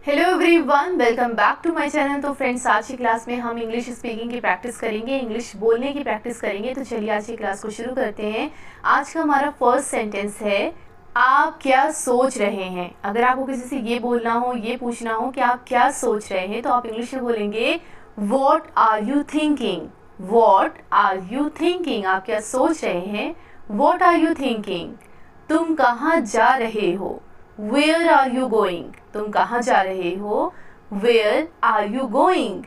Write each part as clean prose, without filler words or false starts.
Hello everyone, welcome back to my channel. तो friends, आज की क्लास में हम इंग्लिश स्पीकिंग की प्रैक्टिस करेंगे, इंग्लिश बोलने की प्रैक्टिस करेंगे। तो चलिए आज की क्लास को शुरू करते हैं। आज का हमारा फर्स्ट सेंटेंस है, आप क्या सोच रहे हैं। अगर आपको किसी से ये बोलना हो, ये पूछना हो कि आप क्या सोच रहे हैं, तो आप इंग्लिश में बोलेंगे what are you thinking. What are you thinking, आप क्या सोच रहे हैं। What are you thinking. तुम कहाँ जा रहे हो। वेयर आर यू गोइंग, तुम कहाँ जा रहे हो। Where are you going.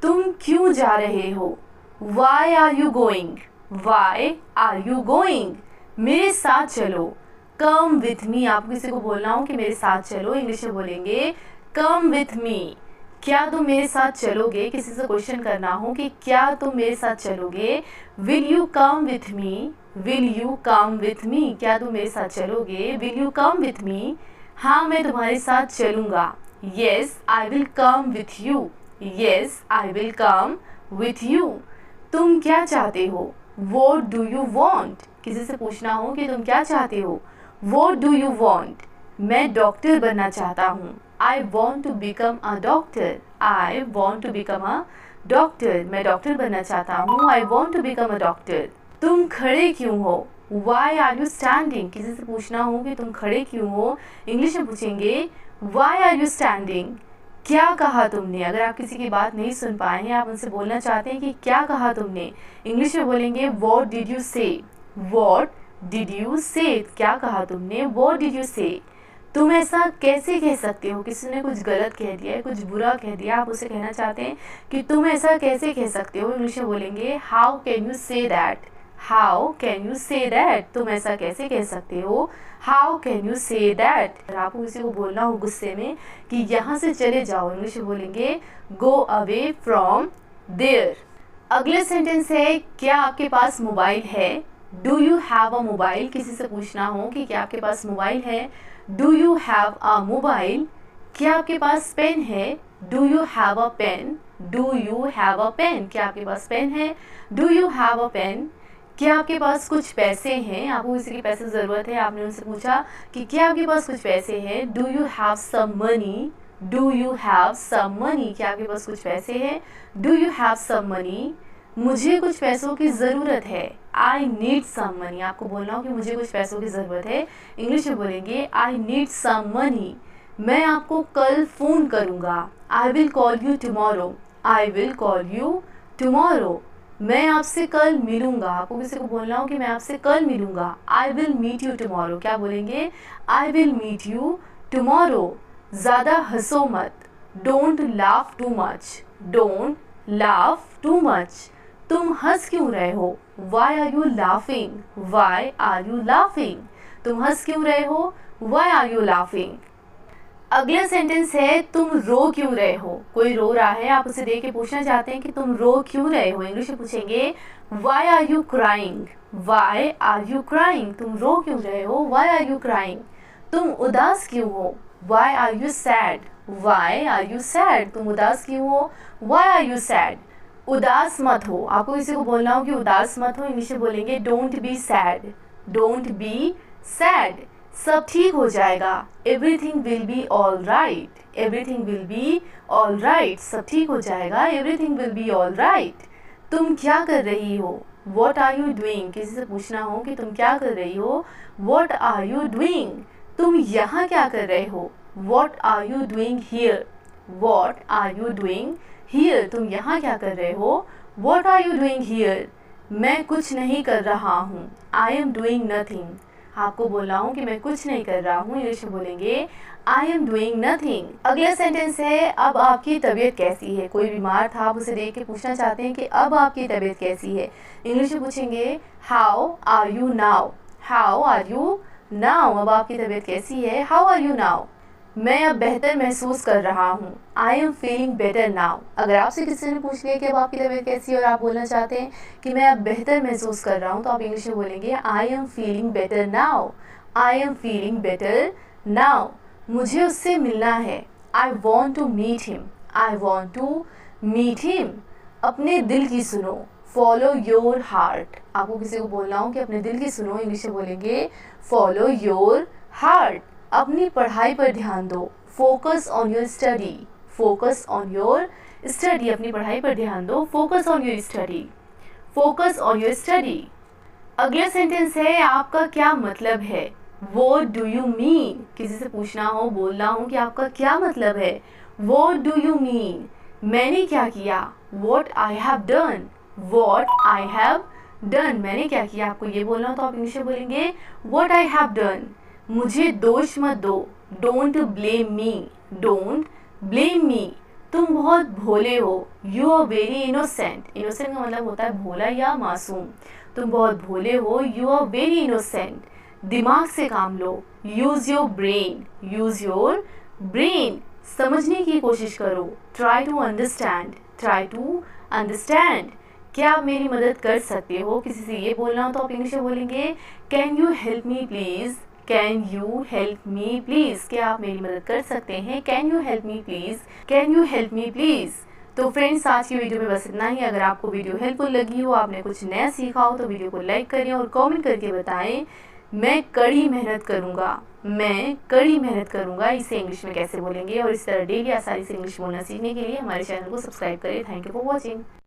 तुम क्यों जा रहे हो। Why are you going. Why are you going. मेरे साथ चलो। कम विथ मी, आपको किसी को बोलना हो कि मेरे साथ चलो, इंग्लिश में बोलेंगे कम विथ मी। क्या तुम मेरे साथ चलोगे। किसी से क्वेश्चन करना हो कि क्या तुम मेरे साथ चलोगे। Will you come with me. Will you come with me, क्या तुम मेरे साथ चलोगे। Will you come with me, हाँ मैं तुम्हारे साथ चलूँगा। Yes I will come with you. Yes I will come with you. तुम क्या चाहते हो। वॉट डू यू वॉन्ट, किसी से पूछना हो कि तुम क्या चाहते हो। What do you want. मैं डॉक्टर बनना चाहता हूँ। I want to become a doctor. I want to become a doctor, मैं डॉक्टर बनना चाहता हूँ। I want to become a doctor. तुम खड़े क्यों हो। वाई आर यू स्टैंडिंग, किसी से पूछना हो कि तुम खड़े क्यों हो, इंग्लिश में पूछेंगे वाई आर यू स्टैंडिंग। क्या कहा तुमने। अगर आप किसी की बात नहीं सुन पाए हैं, आप उनसे बोलना चाहते हैं कि क्या कहा तुमने, इंग्लिश में बोलेंगे वॉट डिड यू से। वॉट डिड यू से, क्या कहा तुमने। वॉट डिड यू से। तुम ऐसा कैसे कह सकते हो, किसी ने कुछ गलत कह दिया है, कुछ बुरा कह दिया, आप उसे कहना चाहते हैं कि तुम ऐसा कैसे कह सकते हो, इंग्लिश में बोलेंगे how can you say that. How can you say that, तुम ऐसा कैसे कह सकते हो। How can you say that. अगर आपको किसी को बोलना हो गुस्से में कि यहाँ से चले जाओ, इंग्लिश में बोलेंगे गो अवे फ्रॉम देयर। अगले सेंटेंस है, क्या आपके पास मोबाइल है। Do you have a mobile, किसी से पूछना हो कि क्या आपके पास मोबाइल है। Do you have a mobile. क्या आपके पास पेन है। Do you have a pen. Do you have a pen, क्या आपके पास पेन है। Do you have a pen. क्या आपके पास कुछ पैसे हैं, आपको किसी के पैसे ज़रूरत है, आपने उनसे पूछा कि क्या आपके पास कुछ पैसे हैं। Do you have some money. Do you have some money, क्या आपके पास कुछ पैसे हैं। Do you have some money. मुझे कुछ पैसों की ज़रूरत है। आई नीड सम मनी, आपको बोलना हो कि मुझे कुछ पैसों की ज़रूरत है, इंग्लिश में बोलेंगे आई नीड सम मनी। मैं आपको कल फ़ोन करूँगा। I will call you tomorrow. I will call you tomorrow. मैं आपसे कल मिलूंगा, आपको किसी को बोलना हो कि मैं आपसे कल मिलूंगा। I will meet you tomorrow, क्या बोलेंगे I will meet you tomorrow. ज़्यादा हंसो मत। Don't laugh too much. Don't laugh too much. तुम हंस क्यों रहे हो। Why are you laughing. Why are you laughing, तुम हंस क्यों रहे हो। Why are you laughing. अगला सेंटेंस है, तुम रो क्यों रहे हो। कोई रो रहा है, आप उसे देख के पूछना चाहते हैं कि तुम रो क्यों रहे हो, इंग्लिश में पूछेंगे why are you crying. Why are you crying, तुम रो क्यों रहे हो। Why are you crying. तुम उदास क्यों हो। Why are you sad. Why are you sad, तुम उदास क्यों हो। Why are you sad. उदास मत हो, आपको किसी को बोलना हो कि उदास मत हो, इंग्लिश में बोलेंगे don't be sad. Don't be sad. सब ठीक हो जाएगा। Everything will be all right. Everything will be all right, सब ठीक हो जाएगा। Everything will be all right. तुम क्या कर रही हो। वॉट आर यू डूइंग, किसी से पूछना हो कि तुम क्या कर रही हो। What are you doing. तुम यहाँ क्या कर रहे हो। What are you doing here. What are you doing here, तुम यहाँ क्या कर रहे हो। What are you doing here. मैं कुछ नहीं कर रहा हूँ। आई एम डूइंग नथिंग, आपको बोलना हो कि मैं कुछ नहीं कर रहा हूँ, इंग्लिश में बोलेंगे आई एम डूइंग नथिंग। अगला सेंटेंस है, अब आपकी तबीयत कैसी है। कोई बीमार था, आप उसे देख के पूछना चाहते हैं कि अब आपकी तबीयत कैसी है, इंग्लिश में पूछेंगे how are you now. How are you now, अब आपकी तबीयत कैसी है। How are you now. मैं अब बेहतर महसूस कर रहा हूँ। I am feeling better now. अगर आपसे किसी ने पूछ लिया कि अब आपकी तबीयत कैसी है और आप बोलना चाहते हैं कि मैं अब बेहतर महसूस कर रहा हूँ, तो आप इंग्लिश में बोलेंगे I am feeling better now. I am feeling better now. मुझे उससे मिलना है। I want to meet him. I want to meet him. अपने दिल की सुनो। फॉलो योर हार्ट, आपको किसी को बोलना हो कि अपने दिल की सुनो, इंग्लिश में बोलेंगे फॉलो योर हार्ट। अपनी पढ़ाई पर ध्यान दो। Focus on your study, focus on your study, अपनी पढ़ाई पर ध्यान दो, focus on your study, focus on your study. अगला सेंटेंस है आपका क्या मतलब है, What do you mean? किसी से पूछना हो, बोलना हो कि आपका क्या मतलब है, What do you mean? मैंने क्या किया, What I have done, What I have done, मैंने क्या किया, आपको ये बोलना हो तो आप इंग्लिश में बोलेंगे What I have done। मुझे दोष मत दो, Don't blame me, Don't blame me। तुम बहुत भोले हो, You are very innocent, innocent का मतलब होता है भोला या मासूम, तुम बहुत भोले हो, You are very innocent। दिमाग से काम लो, use your brain, use your brain, समझने की कोशिश करो, try to understand, try to understand. क्या आप मेरी मदद कर सकते हो, किसी से ये बोलना हो तो आप इंग्लिश में बोलेंगे can you help me please, can you help me please, क्या आप मेरी मदद कर सकते हैं, can you help me please, can you help me please. तो फ्रेंड्स आज की वीडियो में बस इतना ही। अगर आपको वीडियो हेल्पफुल लगी हो, आपने कुछ नया सीखा हो तो वीडियो को लाइक करें और कमेंट करके बताएं मैं कड़ी मेहनत करूँगा, मैं कड़ी मेहनत करूँगा इसे इंग्लिश में कैसे बोलेंगे। और इस तरह डेली आसानी से इंग्लिश बोलना सीखने के लिए हमारे चैनल को सब्सक्राइब करें। Thank you for watching.